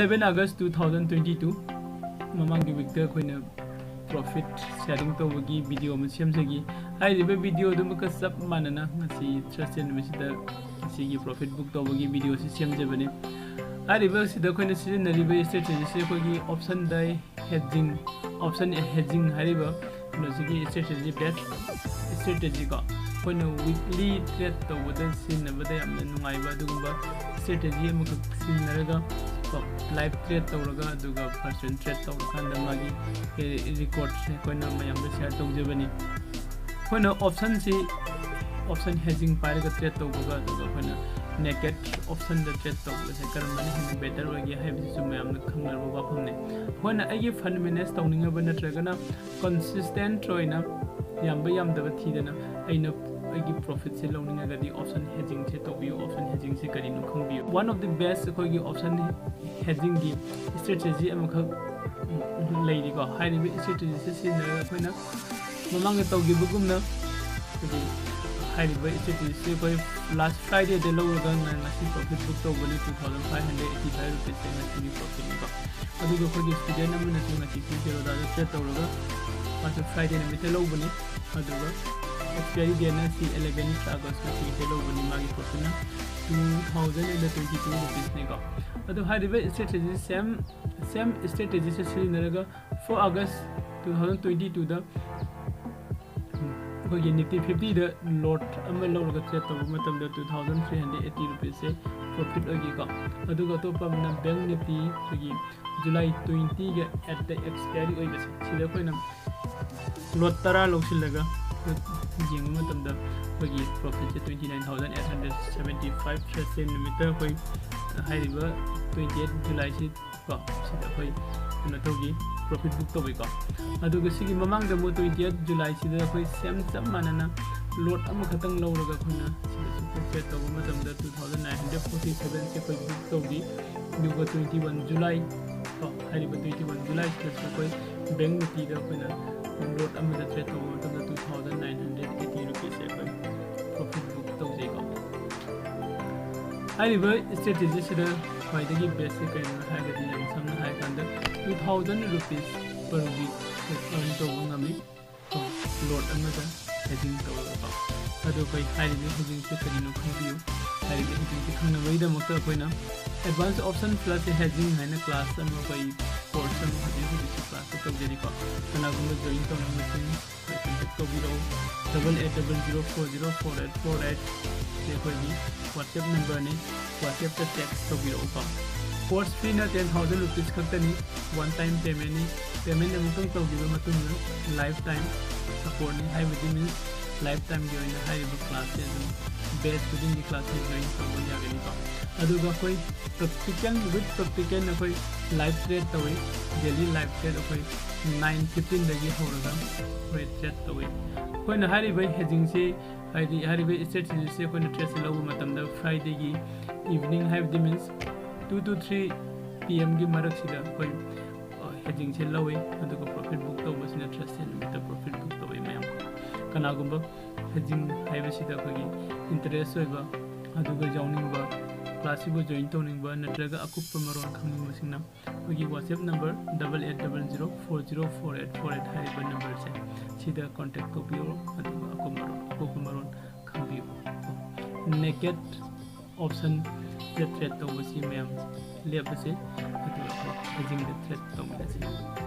11 August 2022 Mamang week the profit sharing to wagi video Museumsagi. I did a video to make a sub manana, see trust in Mr. See profit book to wagi video system Jabane. I reverse the condition the reverse strategy option die hedging option hedging hariba Nosigi strategy best strategy go. When a weekly trade to wooden sin over there and Naiba Dumba strategy Muksinaraga. Live trade tawraga aduga person trade tawrkanda magi record koina mayam share tawjabani koina option hedging pariga trade tawbaga aduga koina naked option the trade tawba se karamani hin better wagi haibisi su mayam na khangarba ba phamne koina agi fund manage tawninga ba natragana consistent roina yamba yamdaba thidana aina profit se loaning agadi option hedging se to option hedging se kari no khangbi one of the best koi option hedging gi strategy amaka leidi ko high strategy se sin koina mamang to gi bugumna kodi high strategy se koi last Friday de lower gan na si profit book to bani 2585 rupees se na si profit ko adu ko koi student amna si na si Zerodha se to loga last Friday na mete low bani adu expiry date is 11 August na hello bani magi profit na 2022 rupees ne ko adu high strategy same strategy se sinaraga 4 August 2022 da ko Nifty 50 da lot amma loga trade to matam da 2380 rupees se profit ogi ko adu ga to pam na bank Nifty gi July 20 ga at the expiry oi base sida ko na lot tara logsilaga jing matam da bagi profit 29,875 trade limiter koi high river 28 July si ko sida koi na togi profit book to ko adu ga sigi mamang da mo 28 July sida koi same chap manana lot am khatang lawraga khuna sida profit to matam da 2947 se koi book to gi duga 21 July ko high river 21 July se koi bank Nifty da koi lot am da trade to matam da 2980 rupees se koi profit book to ko high river strategy sida khwaidagi basic and high gadi yam samna high kanda 2000 rupees per week earn to ngami ko lot amada hedging to ko adu kai high river hedging se kadino khangbiu high river hedging se khangna waida mokta koina advanced option plus hedging haina class am kai course am hedging class to jeri ko kana gum join to machine contact to biro 8800404848 se koi WhatsApp number ne WhatsApp ta text to biro ko course fee na 10,000 rupees khaktani one time payment ni payment amukang to biro matung lifetime support ni high means lifetime join high level class best within the class join to boya gani ko aduga koi practical with practical na koi live trade tawai daily live trade koi 9:15 dagi horaga koi trade tawai koi na hari bai hedging se hari bai strategy se koi na trade se lawu matam da Friday gi evening have means 2 to 3 PM gi marak sida koi hedging se lawi aduga profit book to basina trade se meta profit book tawai mayam kana gumba hedging haiba sida koi interest hoiba aduga joining ba Classe join toning ba natraga akup maron khangni masingna koi WhatsApp number 8800404848 haiba number se sida contact ko biyo aduga akup maron khangbiyo naked option the threat to basi mayam lebase aduga hedging the threat to